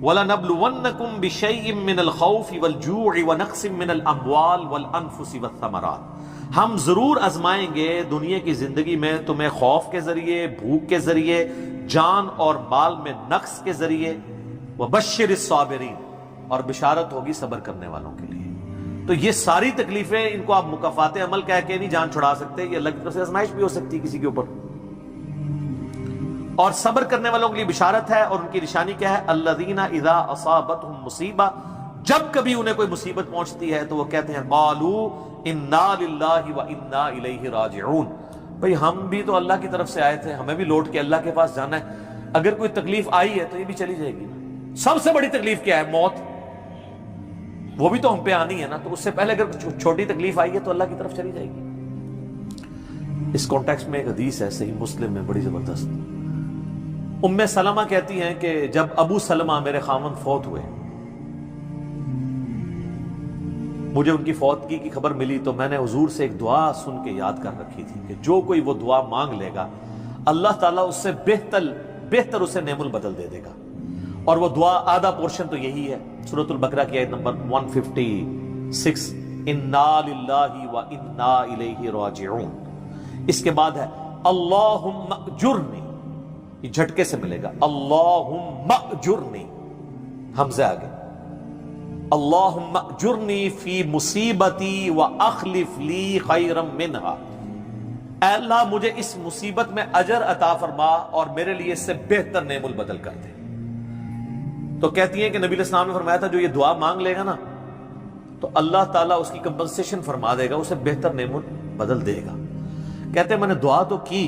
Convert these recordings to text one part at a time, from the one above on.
وَلَنَبْلُوَنَّكُمْ بِشَيْءٍ مِّنَ الْخَوْفِ وَالْجُوعِ وَنَقْصٍ مِّنَ الْأَمْوَالِ وَالْأَنفُسِ وَالثَّمَرَاتِ، ہم ضرور آزمائیں گے دنیا کی زندگی میں تمہیں خوف کے ذریعے، بھوک کے ذریعے، جان اور مال میں نقص کے ذریعے، وَبَشِّرِ الصَّابِرِينَ، اور بشارت ہوگی صبر کرنے والوں کے لیے۔ تو یہ ساری تکلیفیں، ان کو آپ مکافات عمل کہہ کے نہیں جان چھڑا سکتے، یہ اللہ کی طرف سے آزمائش بھی ہو سکتی ہے کسی کے اوپر۔ اور صبر کرنے والوں کے لیے بشارت ہے، اور ان کی نشانی کیا ہے؟ الذین اذا اصابتهم مصیبہ، جب کبھی انہیں کوئی مصیبت پہنچتی ہے تو وہ کہتے ہیں قالوا انا للہ وانا الیہ راجعون، بھئی ہم بھی تو اللہ کی طرف سے آئے تھے، ہمیں بھی لوٹ کے اللہ کے پاس جانا ہے، اگر کوئی تکلیف آئی ہے تو یہ بھی چلی جائے گی نا۔ سب سے بڑی تکلیف کیا ہے؟ موت، وہ بھی تو ہم پہ آنی ہے نا، تو اس سے پہلے اگر چھوٹی تکلیف آئی ہے تو اللہ کی طرف چلی جائے گی۔ اس کانٹیکسٹ میں ایک حدیث ہے صحیح مسلم میں بڑی زبردست، ام سلمہ کہتی ہیں کہ جب ابو سلمہ میرے خاوند فوت ہوئے، مجھے ان کی فوتگی کی خبر ملی تو میں نے حضور سے ایک دعا سن کے یاد کر رکھی تھی کہ جو کوئی وہ دعا مانگ لے گا اللہ تعالیٰ اس سے بہتر اسے نعم البدل دے دے گا، اور وہ دعا آدھا پورشن تو یہی ہے، سورۃ البقرہ کی آیت نمبر 156، انا للہ وانا الیہ راجعون۔ اس کے بعد ہے اللہم اجرنی، یہ جھٹکے سے ملے گا، اللہم اجرنی، حمزہ آگے، اللہم اجرنی فی مصیبتی واخلف لی خیرا منہا، اے اللہ مجھے اس مصیبت میں اجر عطا فرما اور میرے لیے اس سے بہتر نعم البدل کر دے۔ تو کہتی ہیں کہ نبی علیہ السلام نے فرمایا تھا جو یہ دعا مانگ لے گا نا تو اللہ تعالیٰ اس کی کمپنسیشن فرما دے گا، اسے بہتر نعم البدل دے گا۔ کہتے ہیں میں نے دعا تو کی،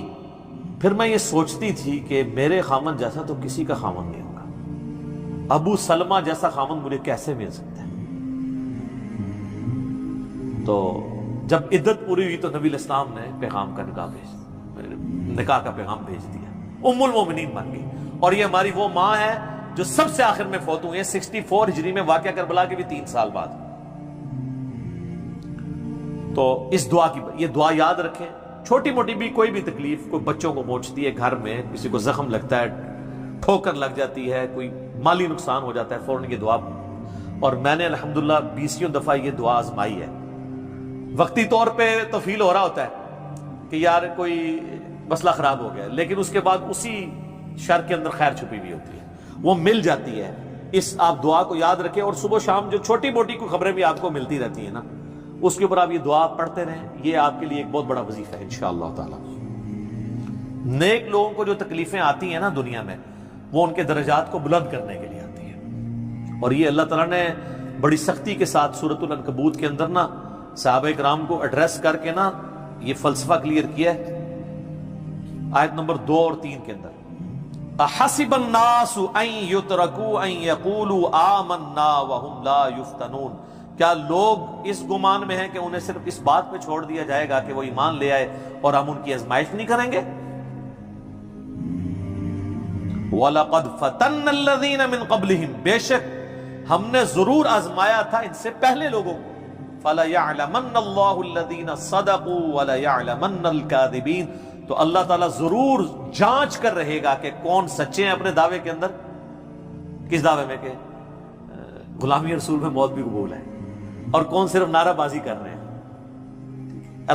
پھر میں یہ سوچتی تھی کہ میرے خامن جیسا تو کسی کا خامن نہیں ہوگا، ابو سلمہ جیسا خامن مجھے کیسے مل سکتا ہے۔ تو جب عدت پوری ہوئی تو نبی علیہ السلام نے پیغام کا نکاح کا پیغام بھیج دیا، ام المومنین بن گئی، اور یہ ہماری وہ ماں ہے جو سب سے آخر میں فوت ہوئی ہے 64 ہجری میں، واقعہ کربلا کے بھی 3 سال بعد۔ تو اس دعا کی یہ دعا یاد رکھیں، چھوٹی موٹی بھی کوئی بھی تکلیف، کوئی بچوں کو پہنچتی ہے گھر میں، کسی کو زخم لگتا ہے، ٹھوکر لگ جاتی ہے، کوئی مالی نقصان ہو جاتا ہے، فوراً یہ دعا، اور میں نے الحمدللہ 20 دفعہ یہ دعا آزمائی ہے۔ وقتی طور پہ تو فیل ہو رہا ہوتا ہے کہ یار کوئی مسئلہ خراب ہو گیا، لیکن اس کے بعد اسی شر کے اندر خیر چھپی ہوئی ہوتی ہے، وہ مل جاتی ہے۔ اس آپ دعا کو یاد رکھیں، اور صبح شام جو چھوٹی موٹی کوئی خبریں بھی آپ کو ملتی رہتی ہیں نا، اس کے اوپر آپ یہ دعا پڑھتے رہیں، یہ آپ کے لیے ایک بہت بڑا وظیفہ ہے انشاءاللہ تعالی۔ نیک لوگوں کو جو تکلیفیں آتی ہیں نا دنیا میں، وہ ان کے درجات کو بلند کرنے کے لیے آتی ہیں، اور یہ اللہ تعالیٰ نے بڑی سختی کے ساتھ سورۃ العنکبوت کے اندر نا صحابہ کرام کو ایڈریس کر کے نا یہ فلسفہ کلیئر کیا ہے، آیت نمبر 2 اور 3 کے اندر، احسب الناس ان یترکوا ان یقولوا آمنا وهم لا یفتنون، کیا لوگ اس گمان میں ہیں کہ انہیں صرف اس بات پہ چھوڑ دیا جائے گا کہ وہ ایمان لے آئے اور ہم ان کی آزمائش نہیں کریں گے؟ وَلَقَدْ فَتَنَّ الَّذِينَ مِن قَبْلِهِمْ، بے شک ہم نے ضرور آزمایا تھا ان سے پہلے لوگوں کو، فَلَيَعْلَمَنَّ اللَّهُ الَّذِينَ صَدَقُوا وَلَيَعْلَمَنَّ الْكَاذِبِينَ، تو اللہ تعالیٰ ضرور جانچ کر رہے گا کہ کون سچے ہیں اپنے دعوے کے اندر، کس دعوے میں کہ غلامی رسول میں موت بھی قبول ہے، اور کون صرف نعرہ بازی کر رہے ہیں۔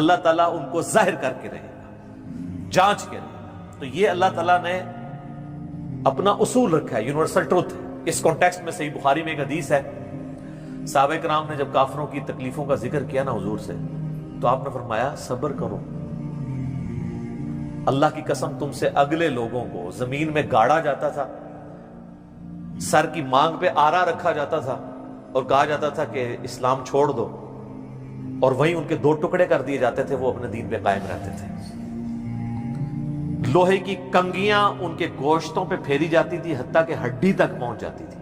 اللہ تعالیٰ ان کو ظاہر کر کے رہے گا، جانچ کے رہے گا۔ تو یہ اللہ تعالیٰ نے اپنا اصول رکھا ہے، یونیورسل ٹروتھ ہے۔ اس کانٹیکسٹ میں صحیح بخاری میں ایک حدیث ہے، صحابہ کرام نے جب کافروں کی تکلیفوں کا ذکر کیا نا حضور سے، تو آپ نے فرمایا صبر کرو، اللہ کی قسم تم سے اگلے لوگوں کو زمین میں گاڑا جاتا تھا، سر کی مانگ پہ آرا رکھا جاتا تھا اور کہا جاتا تھا کہ اسلام چھوڑ دو، اور وہیں ان کے 2 ٹکڑے کر دیے جاتے تھے، وہ اپنے دین پہ قائم رہتے تھے۔ لوہے کی کنگیاں ان کے گوشتوں پہ پھیری جاتی تھی، حتیٰ کہ ہڈی تک پہنچ جاتی تھی،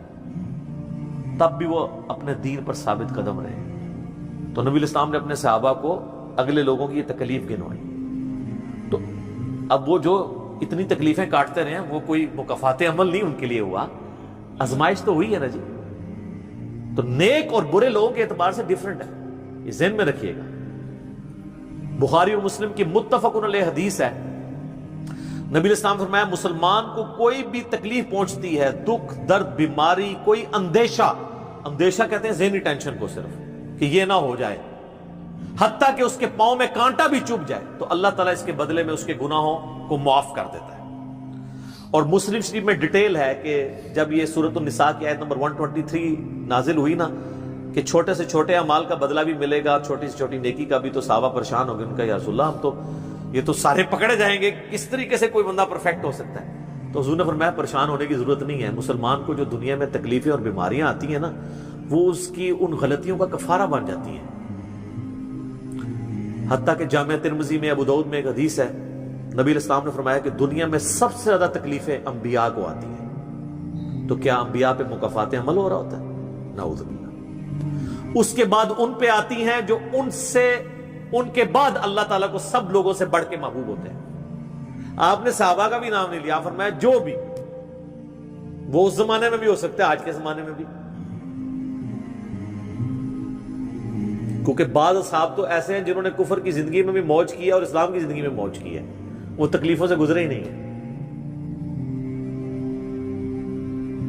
تب بھی وہ اپنے دین پر ثابت قدم رہے۔ تو نبی علیہ السلام نے اپنے صحابہ کو اگلے لوگوں کی یہ تکلیف گنوائی۔ تو اب وہ جو اتنی تکلیفیں کاٹتے رہے ہیں، وہ کوئی مکافات عمل نہیں ان کے لیے ہوا، آزمائش تو ہوئی ہے نا جی۔ تو نیک اور برے لوگوں کے اعتبار سے ڈیفرنٹ ہے، یہ ذہن میں رکھیے گا۔ بخاری اور مسلم کی متفق علیہ حدیث ہے، نبی علیہ السلام فرمایا مسلمان کو کوئی بھی تکلیف پہنچتی ہے، دکھ درد بیماری، کوئی اندیشہ کہتے ہیں ذہنی ٹینشن کو صرف کہ یہ نہ ہو جائے، حتیٰ کہ اس کے پاؤں میں کانٹا بھی چبھ جائے تو اللہ تعالیٰ اس کے بدلے میں اس کے گناہوں کو معاف کر دیتا ہے۔ اور مسلم شریف میں ڈیٹیل ہے کہ جب یہ سورۃ النساء کی آیت نمبر 123 نازل ہوئی نا کہ چھوٹے سے چھوٹے اعمال کا بدلہ بھی ملے گا، چھوٹی سے چھوٹی نیکی کا بھی، تو صحابہ پریشان ہو گئے، ان کا یا رسول اللہ ہم تو یہ تو سارے پکڑے جائیں گے، کس طریقے سے کوئی بندہ پرفیکٹ ہو سکتا ہے؟ تو حضور نے فرمایا پریشان ہونے کی ضرورت نہیں ہے، مسلمان کو جو دنیا میں تکلیفیں اور بیماریاں آتی ہیں نا وہ اس کی ان غلطیوں کا کفارہ بن جاتی ہیں۔ حتیٰ کہ جامعہ ترمذی میں، ابو داؤد میں ایک حدیث ہے، نبی علیہ السلام نے فرمایا کہ دنیا میں سب سے زیادہ تکلیفیں انبیاء کو آتی ہیں، تو کیا انبیاء پہ مکافات عمل ہو رہا ہوتا ہے؟ نعوذ باللہ۔ اس کے بعد ان پہ آتی ہیں جو ان کے بعد اللہ تعالیٰ کو سب لوگوں سے بڑھ کے محبوب ہوتے ہیں۔ آپ نے صحابہ کا بھی نام نہیں لیا، فرمایا جو بھی، وہ اس زمانے میں بھی ہو سکتا ہے، آج کے زمانے میں بھی، کیونکہ بعض اصحاب تو ایسے ہیں جنہوں نے کفر کی زندگی میں بھی موج کی ہے اور اسلام کی زندگی میں موج کی ہے، وہ تکلیفوں سے گزرے ہی نہیں ہیں۔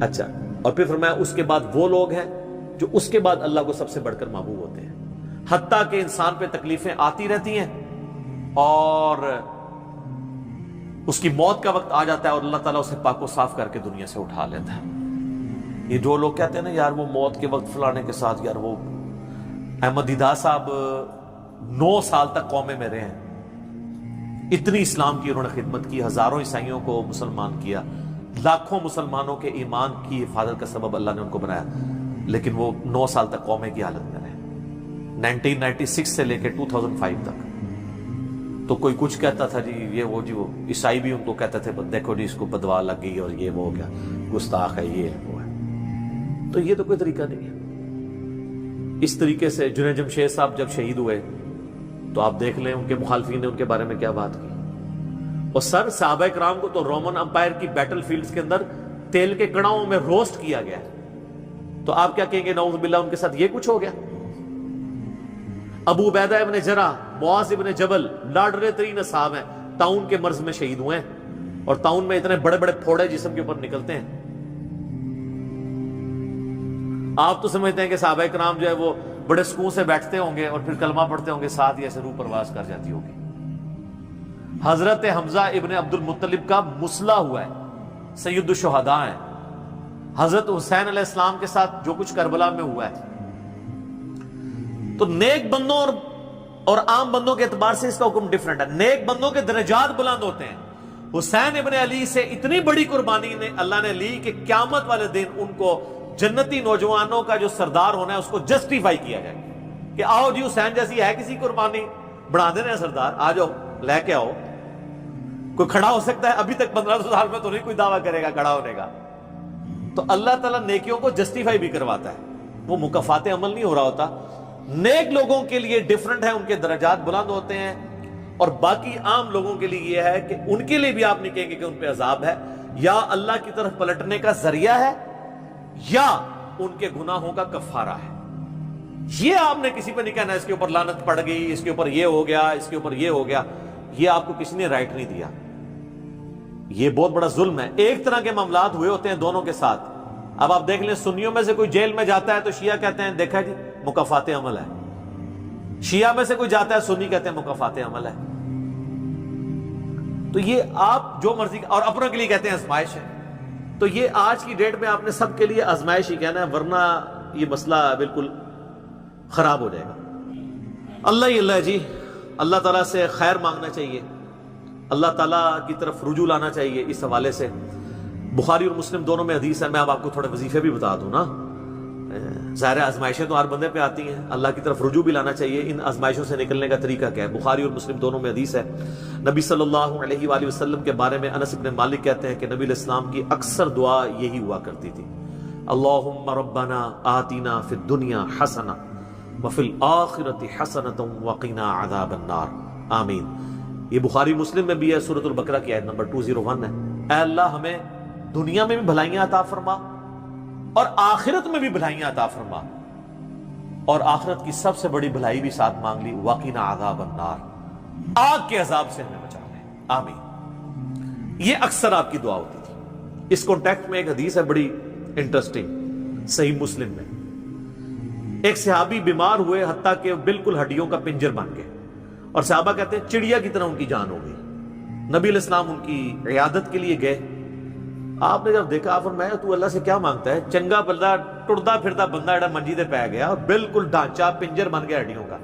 اچھا، اور پھر فرمایا اس کے بعد وہ لوگ ہیں جو اس کے بعد اللہ کو سب سے بڑھ کر محبوب ہوتے ہیں، حتیٰ کہ انسان پہ تکلیفیں آتی رہتی ہیں اور اس کی موت کا وقت آ جاتا ہے اور اللہ تعالیٰ اسے پاک و صاف کر کے دنیا سے اٹھا لیتا ہے۔ یہ جو لوگ کہتے ہیں نا یار وہ موت کے وقت فلانے کے ساتھ، یار وہ احمد دیدہ صاحب 9 سال تک قومے میں رہے ہیں، اتنی اسلام کی انہوں نے خدمت کی، ہزاروں عیسائیوں کو مسلمان کیا، لاکھوں مسلمانوں کے ایمان کی حفاظت کا سبب اللہ نے ان کو بنایا، لیکن وہ 9 سال تک قومے کی حالت میں رہے، 1996 سے لے کے 2005 تک۔ تو کوئی کچھ کہتا تھا جی یہ وہ عیسائی بھی ان کو کہتے تھے دیکھو جی اس کو بدوا لگ گئی اور یہ وہ ہو گیا، گستاخ ہے، یہ وہ ہے۔ تو یہ تو کوئی طریقہ نہیں ہے۔ اس طریقے سے جنید جمشید صاحب جب شہید ہوئے تو آپ دیکھ لیں ان کے مخالفین نے ان کے بارے میں کیا بات کی، اور صحابہ کرام کو تو رومن امپائر کی بیٹل فیلڈز کے اندر تیل کے کڑاؤں میں روسٹ کیا گیا، تو آپ کیا کہیں گے نعوذ باللہ ان کے ساتھ یہ کچھ ہو گیا؟ ابو عبیدہ ابن جرح، معاذ ابن جبل لاڈلے ترین اصحاب ہیں، طاعون کے مرض میں شہید ہوئے ہیں، اور طاعون میں اتنے بڑے بڑے پھوڑے جسم کے اوپر نکلتے ہیں۔ آپ تو سمجھتے ہیں کہ صحابہ کرام جو ہے وہ بڑے سکون سے بیٹھتے ہوں گے اور پھر کلمہ پڑھتے ہوں گے، ساتھ ہی ایسے روح پرواز کر جاتی ہوگی۔ حضرت حمزہ ابن عبد المطلب کا مسلح ہوا ہے، سید الشہداء ہیں۔ حضرت حسین علیہ السلام کے ساتھ جو کچھ کربلا میں ہوا ہے، تو نیک بندوں اور عام بندوں کے اعتبار سے اس کا حکم ڈیفرنٹ ہے۔ نیک بندوں کے درجات بلند ہوتے ہیں۔ حسین ابن علی سے اتنی بڑی قربانی نے اللہ نے لی کہ قیامت والے دن ان کو جنتی نوجوانوں کا جو سردار ہونا ہے اس کو جسٹیفائی کیا جائے کہ آؤ جی حسین جیسی ہے کسی قربانی، بنا دینا ہے سردار، آ جاؤ لے کے آؤ۔ کوئی کھڑا ہو سکتا ہے؟ ابھی تک 1500 سال میں تو نہیں کوئی دعویٰ کرے گا کھڑا ہونے کا۔ تو اللہ تعالیٰ نیکیوں کو جسٹیفائی بھی کرواتا ہے، وہ مکافات عمل نہیں ہو رہا ہوتا۔ نیک لوگوں کے لیے ڈیفرنٹ ہے، ان کے درجات بلند ہوتے ہیں، اور باقی عام لوگوں کے لیے یہ ہے کہ ان کے لیے بھی آپ نہیں کہیں گے کہ ان پہ عذاب ہے، یا اللہ کی طرف پلٹنے کا ذریعہ ہے یا ان کے گناہوں کا کفارہ ہے۔ یہ آپ نے کسی پہ نہیں کہنا اس کے اوپر لعنت پڑ گئی، اس کے اوپر یہ ہو گیا، اس کے اوپر یہ ہو گیا، یہ آپ کو کسی نے رائٹ نہیں دیا۔ یہ بہت بڑا ظلم ہے۔ ایک طرح کے معاملات ہوئے ہوتے ہیں دونوں کے ساتھ۔ اب آپ دیکھ لیں سنیوں میں سے کوئی جیل میں جاتا ہے تو شیعہ کہتے ہیں دیکھا جی مکافات عمل ہے، شیعہ میں سے کوئی جاتا ہے سنی کہتے ہیں مکافات عمل ہے۔ تو یہ آپ جو مرضی، اور اپنوں کے لیے کہتے ہیں آزمائش ہے۔ تو یہ آج کی ڈیٹ میں آپ نے سب کے لیے آزمائش ہی کہنا ہے، ورنہ یہ مسئلہ بالکل خراب ہو جائے گا۔ اللہ ہی اللہ جی، اللہ تعالیٰ سے خیر مانگنا چاہیے، اللہ تعالیٰ کی طرف رجوع لانا چاہیے۔ اس حوالے سے بخاری اور مسلم دونوں میں حدیث ہے، میں اب آپ کو تھوڑے وظیفے بھی بتا دوں نا۔ ظاہر آزمائشیں تو ہر بندے پہ آتی ہیں، اللہ کی طرف رجوع بھی لانا چاہیے۔ ان آزمائشوں سے نکلنے کا طریقہ کیا ہے؟ بخاری اور مسلم دونوں میں حدیث ہے، نبی صلی اللہ علیہ وآلہ وسلم کے بارے میں انس بن مالک کہتے ہیں کہ نبی علیہ السلام کی اکثر دعا یہی ہوا کرتی تھی، اللہم ربنا آتنا فی الدنیا حسنہ وفی الآخرۃ حسنۃ وقنا عذاب النار، آمین۔ یہ بخاری مسلم میں بھی ہے، سورۃ البقرہ کی آیت نمبر 201 ہے۔ اے اللہ ہمیں دنیا میں بھی بھلائیاں عطا فرما اور آخرت میں بھی بھلائیاں عطا فرما، اور آخرت کی سب سے بڑی بھلائی بھی ساتھ مانگ لی، وقنا عذاب النار، آگ کے عذاب سے ہمیں بچا لے، آمین۔ یہ اکثر آپ کی دعا ہوتی تھی۔ اس کانٹیکٹ میں ایک حدیث ہے بڑی انٹرسٹنگ، صحیح مسلم میں، ایک صحابی بیمار ہوئے حتیٰ کہ بالکل ہڈیوں کا پنجر بن گئے، اور صحابہ کہتے ہیں چڑیا کی طرح ان کی جان ہو گئی۔ نبی علیہ السلام ان کی عیادت کے لیے گئے، آپ نے جب دیکھا آپ فرمایا تو اللہ سے کیا مانگتا ہے؟ چنگا بندہ ٹردا پھردا بندہ ایڈا منجی دے پہ گیا، بالکل ڈھانچہ پنجر بن گیا ہڈیوں کا۔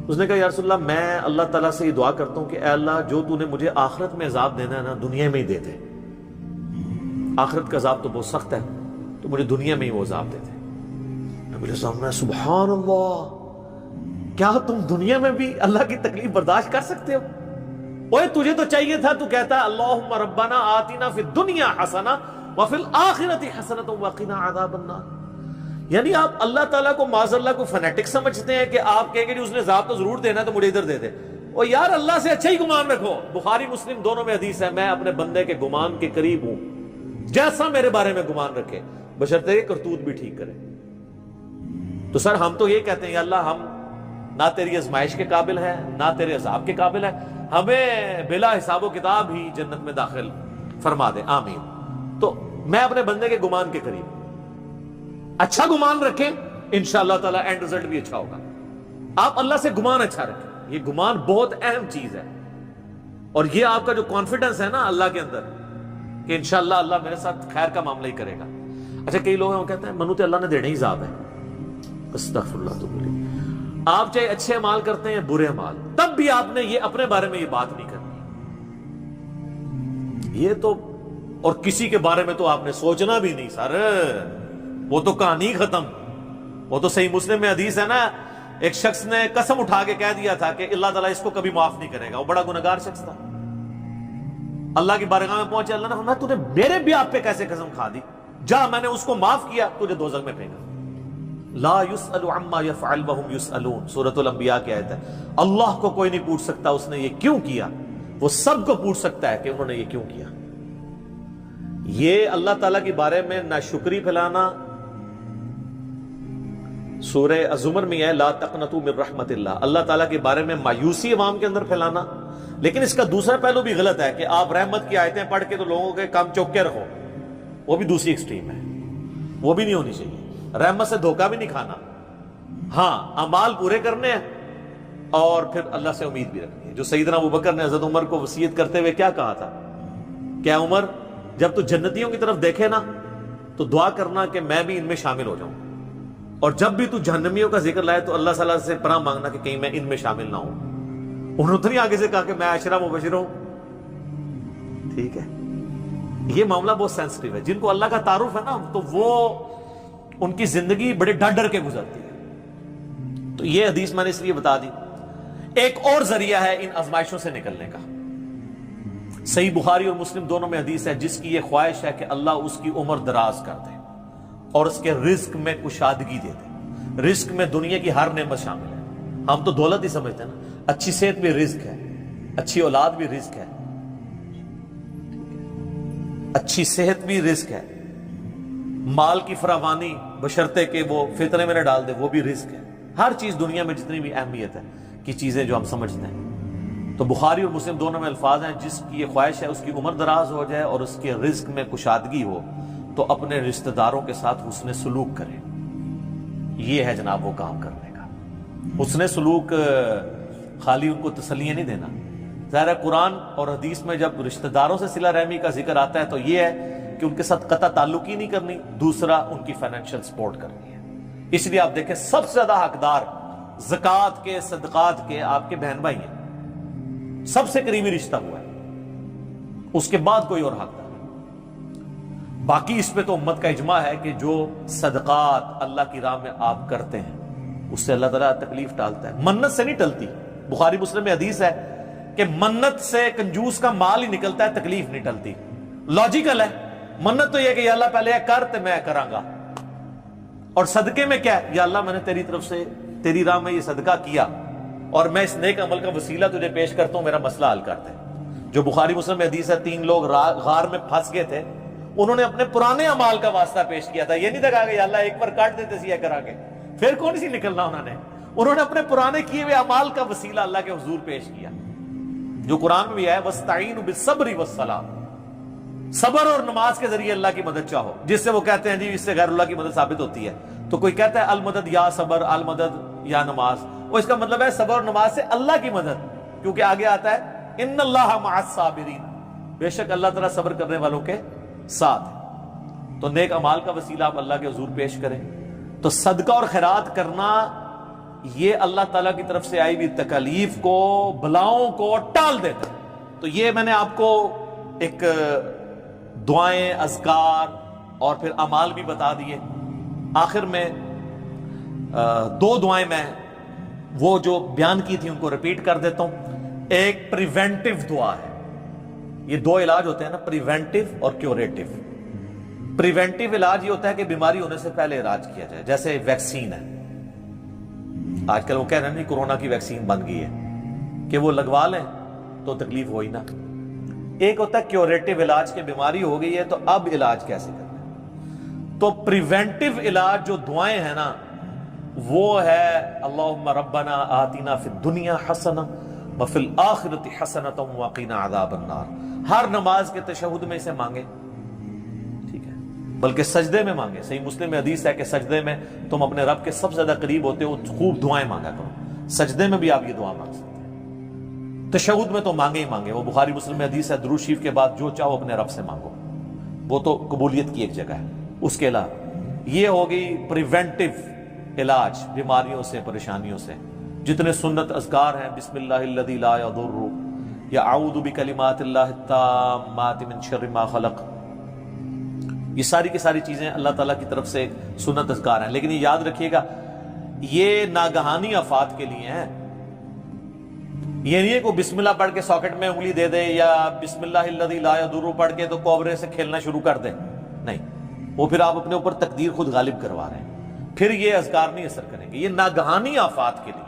اس نے کہا یا رسول اللہ میں اللہ تعالیٰ سے یہ دعا کرتا ہوں کہ اے اللہ جو تو نے مجھے آخرت میں عذاب دینا ہے نا دنیا میں ہی دے دے، آخرت کا عذاب تو بہت سخت ہے، تو مجھے دنیا میں ہی وہ عذاب دے دے۔ نبی علیہ السلام نے سبحان اللہ، کیا تم دنیا میں بھی اللہ کی تکلیف برداشت کر سکتے ہو؟ اوے تجھے تو چاہیے تھا تو کہتا اللہم ربنا آتنا فی الدنیا حسنہ وفی الآخرۃ حسنۃ وقنا عذاب النار۔ یعنی آپ اللہ تعالیٰ کو معاذ اللہ کو فنیٹک سمجھتے ہیں کہ آپ کہیں گے کہ اس نے عذاب تو ضرور دینا تو مجھے ادھر دے دے۔ اور یار اللہ سے اچھا ہی گمان رکھو، بخاری مسلم دونوں میں حدیث ہے میں اپنے بندے کے گمان کے قریب ہوں جیسا میرے بارے میں گمان رکھے، بشرطے کہ کرتوت بھی ٹھیک کرے۔ تو سر ہم تو یہ کہتے ہیں یا اللہ ہم نہ تیری آزمائش کے قابل ہیں نہ تیرے عذاب کے قابل ہیں، ہمیں بلا حساب و کتاب ہی جنت میں داخل فرما دے، آمین۔ تو میں اپنے بندے کے گمان کے قریب، اچھا گمان رکھیں انشاءاللہ تعالی اینڈ رزلٹ بھی اچھا ہوگا۔ آپ اللہ سے گمان اچھا رکھیں، یہ گمان بہت اہم چیز ہے، اور یہ آپ کا جو کانفیڈنس ہے نا اللہ کے اندر کہ انشاءاللہ اللہ میرے ساتھ خیر کا معاملہ ہی کرے گا۔ اچھا کئی لوگ ہیں وہ کہتے ہیں منو تے اللہ نے دینے ہی عذاب ہے، استغفر اللہ تو بولی، آپ چاہے اچھے اعمال کرتے ہیں برے اعمال، تب بھی آپ نے یہ اپنے بارے میں یہ بات نہیں کرنی، یہ تو اور کسی کے بارے میں تو آپ نے سوچنا بھی نہیں سر، وہ تو کہانی ختم۔ وہ تو صحیح مسلم میں حدیث ہے نا، ایک شخص نے قسم اٹھا کے کہہ دیا تھا کہ اللہ تعالیٰ اس کو کبھی معاف نہیں کرے گا، وہ بڑا گنہگار شخص تھا، اللہ کی بارگاہ میں پہنچے، اللہ نے فرمایا تو نے میرے بھی آپ پہ کیسے قسم کھا دی، جا میں نے اس کو معاف کیا تجھے دوزخ میں پھینکا۔ لا يسأل عما يفعل وهم يسألون، سورۃ الانبیاء کی آیت ہے، اللہ کو کوئی نہیں پوچھ سکتا اس نے یہ کیوں کیا، وہ سب کو پوچھ سکتا ہے کہ انہوں نے یہ کیوں کیا۔ یہ اللہ تعالیٰ کے بارے میں ناشکری پھیلانا سورہ الزمر میں ہے لا تقنطوا من رحمت اللہ، اللہ تعالیٰ کے بارے میں مایوسی عوام کے اندر پھیلانا۔ لیکن اس کا دوسرا پہلو بھی غلط ہے کہ آپ رحمت کی آیتیں پڑھ کے تو لوگوں کے کام چوک کے رکھو، وہ بھی دوسری ایکسٹریم ہے، وہ بھی نہیں ہونی چاہیے۔ رحمت سے دھوکہ بھی نہیں کھانا، ہاں اعمال پورے کرنے ہیں اور پھر اللہ سے امید بھی رکھنی ہے۔ جو سیدنا ابوبکر نے حضرت عمر کو وصیت کرتے ہوئے کیا کہا تھا، کیا عمر جب تو جنتیوں کی طرف دیکھے نا تو دعا کرنا کہ میں بھی ان میں شامل ہو جاؤں، اور جب بھی تو جہنمیوں کا ذکر لائے تو اللہ صلی اللہ علیہ وسلم سے پناہ مانگنا کہ کہیں میں ان میں شامل نہ ہوں۔ انہوں نے تو نہیں آگے سے کہا کہ میں عشرہ مبشر ہوں، ٹھیک ہے۔ یہ معاملہ بہت سینسٹیو ہے، جن کو اللہ کا تعارف ہے نا تو وہ ان کی زندگی بڑے ڈر ڈر کے گزرتی ہے۔ تو یہ حدیث میں نے اس لیے بتا دی۔ ایک اور ذریعہ ہے ان آزمائشوں سے نکلنے کا، صحیح بخاری اور مسلم دونوں میں حدیث ہے، جس کی یہ خواہش ہے کہ اللہ اس کی عمر دراز کر دے اور اس کے رزق میں کشادگی دے دے۔ رزق میں دنیا کی ہر نعمت شامل ہے، ہم تو دولت ہی سمجھتے ہیں نا، اچھی صحت بھی رزق ہے، اچھی اولاد بھی رزق ہے، اچھی صحت بھی رزق ہے، مال کی فراوانی بشرطے کہ وہ فطرے میں نہ ڈال دے وہ بھی رزق ہے۔ ہر چیز دنیا میں جتنی بھی اہمیت ہے کی چیزیں جو ہم سمجھتے ہیں، تو بخاری اور مسلم دونوں میں الفاظ ہیں جس کی یہ خواہش ہے اس کی عمر دراز ہو جائے اور اس کے رزق میں کشادگی ہو تو اپنے رشتہ داروں کے ساتھ حسن سلوک کرے۔ یہ ہے جناب وہ کام کرنے کا۔ حسن سلوک خالی ان کو تسلیاں نہیں دینا، ظاہر ہے قرآن اور حدیث میں جب رشتہ داروں سے صلہ رحمی کا ذکر آتا ہے تو یہ ہے کہ ان کے ساتھ قطع تعلق ہی نہیں کرنی، دوسرا ان کی فائنینشیل سپورٹ کرنی ہے۔ اس لیے آپ دیکھیں سب سے زیادہ حقدار زکوٰۃ کے صدقات کے آپ کے بہن بھائی ہیں، سب سے قریبی رشتہ ہوا ہے، اس کے بعد کوئی اور حقدار ہے۔ باقی اس پہ تو امت کا اجماع ہے کہ جو صدقات اللہ کی راہ میں آپ کرتے ہیں اس سے اللہ تعالیٰ تکلیف ٹالتا ہے، منت سے نہیں ٹلتی۔ بخاری مسلم میں حدیث ہے کہ منت سے کنجوس کا مال ہی نکلتا ہے، تکلیف نہیں ٹلتی۔ لاجیکل ہے، منت تو یہ کہ یا اللہ پہلے کر تو میں کراں گا، اور صدقے میں کیا ہے، یا اللہ میں نے تیری طرف سے تیری راہ میں یہ صدقہ کیا اور میں اس نیک عمل کا وسیلہ تجھے پیش کرتا ہوں، میرا مسئلہ حل کر دے۔ جو بخاری مسلم میں حدیث ہے 3 لوگ غار میں پھنس گئے تھے، انہوں نے اپنے پرانے اعمال کا واسطہ پیش کیا تھا، یہ نہیں کہا کہ یا اللہ ایک بار کاٹ دیتے سی کرا کے پھر کون سی نکلنا، انہوں نے اپنے پرانے کیے ہوئے اعمال کا وسیلہ اللہ کے حضور پیش کیا۔ جو قرآن میں بھی ہے وَاسْتَعِينُوا بِالصَّبْرِ وَالصَّلَاةِ، صبر اور نماز کے ذریعے اللہ کی مدد چاہو، جس سے وہ کہتے ہیں جی اس سے غیر اللہ کی مدد ثابت ہوتی ہے. تو کوئی کہتا ہے المدد یا صبر، المدد یا نماز، وہ اس کا مطلب ہے صبر اور نماز سے اللہ کی مدد، کیونکہ آگے آتا ہے ان اللہ مع الصابرین، بے شک اللہ تعالیٰ صبر کرنے والوں کے ساتھ ہے. تو نیک اعمال کا وسیلہ آپ اللہ کے حضور پیش کریں. تو صدقہ اور خیرات کرنا یہ اللہ تعالیٰ کی طرف سے آئی ہوئی تکالیف کو، بلاؤں کو ٹال دیتا ہے. تو یہ میں نے آپ کو ایک دعائیں، اذکار اور پھر اعمال بھی بتا دیے. آخر میں دو دعائیں میں وہ جو بیان کی تھی ان کو ریپیٹ کر دیتا ہوں. ایک پریونٹیو دعا ہے. یہ دو علاج ہوتے ہیں نا، پریونٹیو اور کیوریٹیو. پریونٹیو علاج یہ ہوتا ہے کہ بیماری ہونے سے پہلے علاج کیا جائے، جیسے ویکسین ہے. آج کل وہ کہہ رہے ہیں نہیں کورونا کی ویکسین بن گئی ہے کہ وہ لگوا لیں تو تکلیف ہوئی نہ. ایک ہوتا ہے کیوریٹیو علاج، کہ بیماری ہو گئی ہے تو اب علاج کیسے کرنا ہے. تو پریونٹیو علاج جو دعائیں ہیں نا وہ ہے اللہم ربنا آتنا فی الدنیا حسنہ وفی الآخرۃ حسنۃ وقنا عذاب النار. ہر نماز کے تشہد میں اسے مانگے، ٹھیک ہے، بلکہ سجدے میں مانگے. صحیح مسلم میں حدیث ہے کہ سجدے میں تم اپنے رب کے سب سے زیادہ قریب ہوتے ہو، خوب دعائیں مانگا کرو. سجدے میں بھی آپ یہ دعا مانگ سکتے ہیں، تشہد میں تو مانگے ہی مانگے. وہ بخاری مسلم میں حدیث ہے درود شریف کے بعد جو چاہو اپنے رب سے مانگو، وہ تو قبولیت کی ایک جگہ ہے. اس کے علاوہ یہ ہوگی پریونٹیو علاج بیماریوں سے، پریشانیوں سے. جتنے سنت اذکار ہیں، بسم اللہ الذی لا یضر یا اعوذ بکلمات اللہ التامات من شر ما خلق، یہ ساری کی ساری چیزیں اللہ تعالیٰ کی طرف سے ایک سنت اذکار ہیں. لیکن یہ یاد رکھیے گا یہ ناگہانی آفات کے لیے ہیں. یہ نہیں ہے کہ بسم اللہ پڑھ کے ساکٹ میں انگلی دے دے یا بسم اللہ الذی لا یضر پڑھ کے تو کوبرے سے کھیلنا شروع کر دے. نہیں، وہ پھر آپ اپنے اوپر تقدیر خود غالب کروا رہے ہیں، پھر یہ اذکار نہیں اثر کریں گے. یہ ناگہانی آفات کے لیے.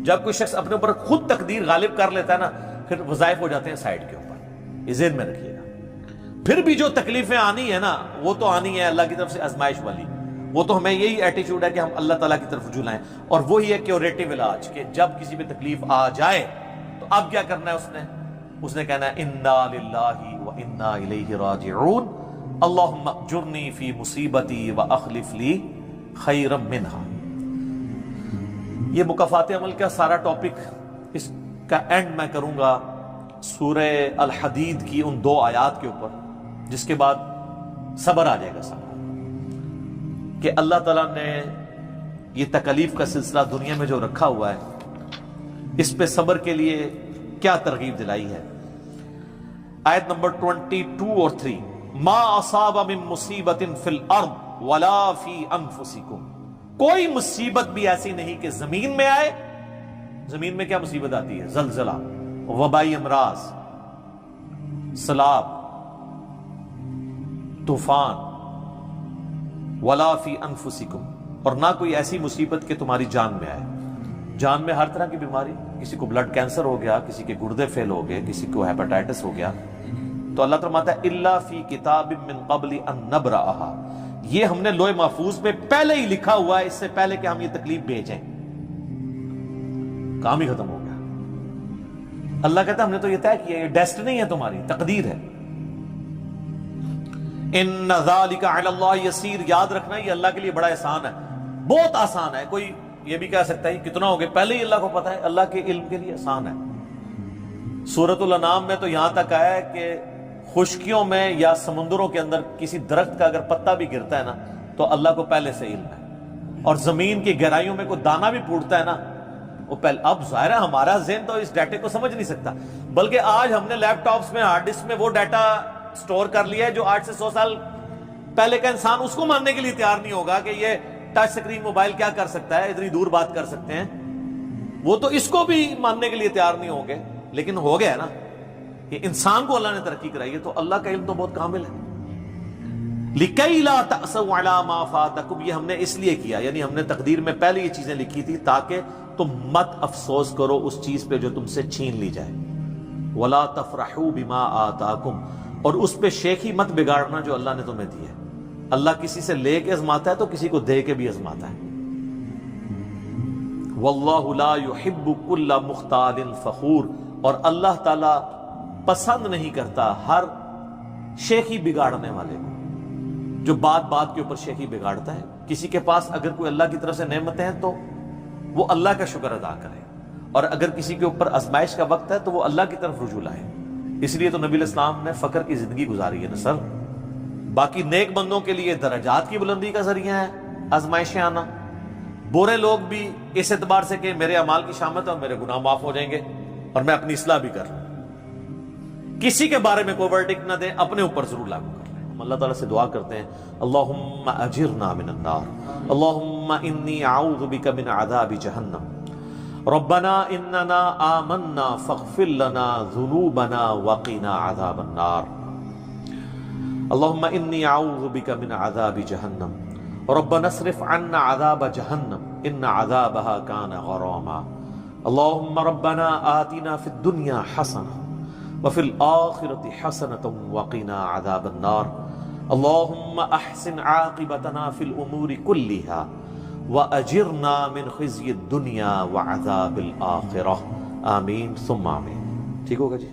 جب کوئی شخص اپنے اوپر خود تقدیر غالب کر لیتا ہے نا، پھر وظائف ہو جاتے ہیں سائڈ کے اوپر. یہ ذہن میں رکھیے گا. پھر بھی جو تکلیفیں آنی ہے نا وہ تو آنی ہے اللہ کی طرف سے آزمائش والی. وہ تو ہمیں یہی ایٹیچیوڈ ہے کہ ہم اللہ تعالیٰ کی طرف رجوع لائیں. اور وہی ہے کیوریٹیو علاج، کہ جب کسی پہ تکلیف آ جائے تو اب کیا کرنا ہے. اس نے کہنا ہے انا للہ و انا الیہ راجعون اللہم اجرنی فی مصیبتی و اخلف لی خیرا منہا. یہ مکافات عمل کا سارا ٹاپک، اس کا اینڈ میں کروں گا سورہ الحدید کی ان 2 آیات کے اوپر، جس کے بعد صبر آ جائے گا سارا. کہ اللہ تعالیٰ نے یہ تکلیف کا سلسلہ دنیا میں جو رکھا ہوا ہے اس پہ صبر کے لیے کیا ترغیب دلائی ہے. آیت نمبر 22 اور 3، ما اصاب من مصیبت فی الارض ولا فی انفسکم، کوئی مصیبت بھی ایسی نہیں کہ زمین میں آئے. زمین میں کیا مصیبت آتی ہے؟ زلزلہ، وبائی امراض، سیلاب، طوفان. ولا فی انفسکم، اور نہ کوئی ایسی مصیبت کہ تمہاری جان میں آئے. جان میں ہر طرح کی بیماری، کسی کو بلڈ کینسر ہو گیا، کسی کے گردے فیل ہو گئے، کسی کو ہیپاٹائٹس ہو گیا، تو اللہ فرماتا ہے الا فی کتاب من قبل ان نبرأھا، یہ ہم نے لوح محفوظ میں پہلے ہی لکھا ہوا ہے، اس سے پہلے کہ ہم یہ تکلیف بھیجیں. کام ہی ختم ہو گیا. اللہ کہتا ہے ہم نے تو یہ طے کیا، یہ ڈیسٹنی ہے تمہاری، تقدیر ہے. ان ذالک علی اللہ یسیر، یاد رکھنا یہ اللہ کے لیے بڑا احسان ہے، بہت آسان ہے. کوئی یہ بھی کہہ سکتا ہے کتنا ہو گیا، پہلے ہی اللہ کو پتا ہے. اللہ کے علم کے لیے آسان ہے. سورۃ الانعام میں تو یہاں تک آیا ہے کہ خشکیوں میں یا سمندروں کے اندر کسی درخت کا اگر پتا بھی گرتا ہے نا تو اللہ کو پہلے سے علم ہے. اور زمین کی گہرائیوں میں کوئی دانہ بھی پھوٹتا ہے نا وہ پہلے. اب ظاہر ہے ہمارا ذہن تو اس ڈیٹے کو سمجھ نہیں سکتا، بلکہ آج ہم نے لیپ ٹاپس میں، ہارڈ ڈسک میں وہ ڈیٹا سٹور کر لیا ہے جو 8 سے 100 سال پہلے کا انسان اس کو ماننے کے لیے تیار نہیں ہوگا کہ یہ ٹچ سکرین موبائل کیا کر سکتا ہے، اتنی دور بات کر سکتے ہیں. وہ تو اس کو بھی ماننے کے لیے تیار نہیں ہوں گے. لیکن ہو گیا نا کہ انسان کو اللہ نے ترقی کرائی ہے، تو اللہ کا علم تو بہت کامل ہے. لِكَيْ لَا تَأْسَوْا عَلَىٰ مَا فَاتَكُمْ، یہ ہم نے اس لیے کیا، یعنی ہم نے تقدیر میں پہلے یہ چیزیں لکھی تھی تاکہ تم مت افسوس کرو اس چیز پہ جو تم سے چھین لی جائے. وَلَا تَفْرَحُوا بِمَا آتَاكُمْ، اور اس پہ شیخی مت بگاڑنا جو اللہ نے تمہیں دی ہے. اللہ کسی سے لے کے ازماتا ہے تو کسی کو دے کے بھی ازماتا ہے. وَاللَّهُ لَا يُحِبُّ كُلَّ مُخْتَالٍ فَخُورٍ، اور اللہ تعالیٰ پسند نہیں کرتا ہر شیخی بگاڑنے والے کو، جو بات بات کے اوپر شیخی بگاڑتا ہے۔ کسی کے پاس اگر کوئی اللہ کی طرف سے نعمتیں ہیں تو وہ اللہ کا شکر ادا کرے، اور اگر کسی کے اوپر آزمائش کا وقت ہے تو وہ اللہ کی طرف رجوع لائے۔ اس لیے تو نبی علیہ السلام نے فقر کی زندگی گزاری ہے نا سر۔ باقی نیک بندوں کے لیے درجات کی بلندی کا ذریعہ ہے آزمائشیں آنا، برے لوگ بھی اس اعتبار سے کہ میرے اعمال کی شامت ہے اور میرے گناہ معاف ہو جائیں گے اور میں اپنی اصلاح بھی کر رہا ہوں، کسی کے بارے میں کوئی ورڈکٹ نہ دیں، اپنے اوپر ضرور لاگو کر لیں۔ ہم اللہ تعالیٰ سے دعا کرتے ہیں اللہم اجرنا من النار، اللہم انی اعوذ بک من عذاب جہنم، ربنا اننا آمنا فاغفر لنا ذنوبنا وقنا عذاب النار، اللہم انی اعوذ بک من عذاب جہنم، ربنا اصرف عنا عذاب جہنم ان عذابها كان غراما، اللہم ربنا آتنا فی الدنیا حسنہ وفی الآخرة حسنة وقنا عذاب النار، اللہم احسن عاقبتنا فی الامور كلها وَأَجِرْنَا مِنْ خِزْيِ الدُّنْيَا وَعَذَابِ الْآخِرَةِ آمین ثم آمین۔ ٹھیک ہوگا جی؟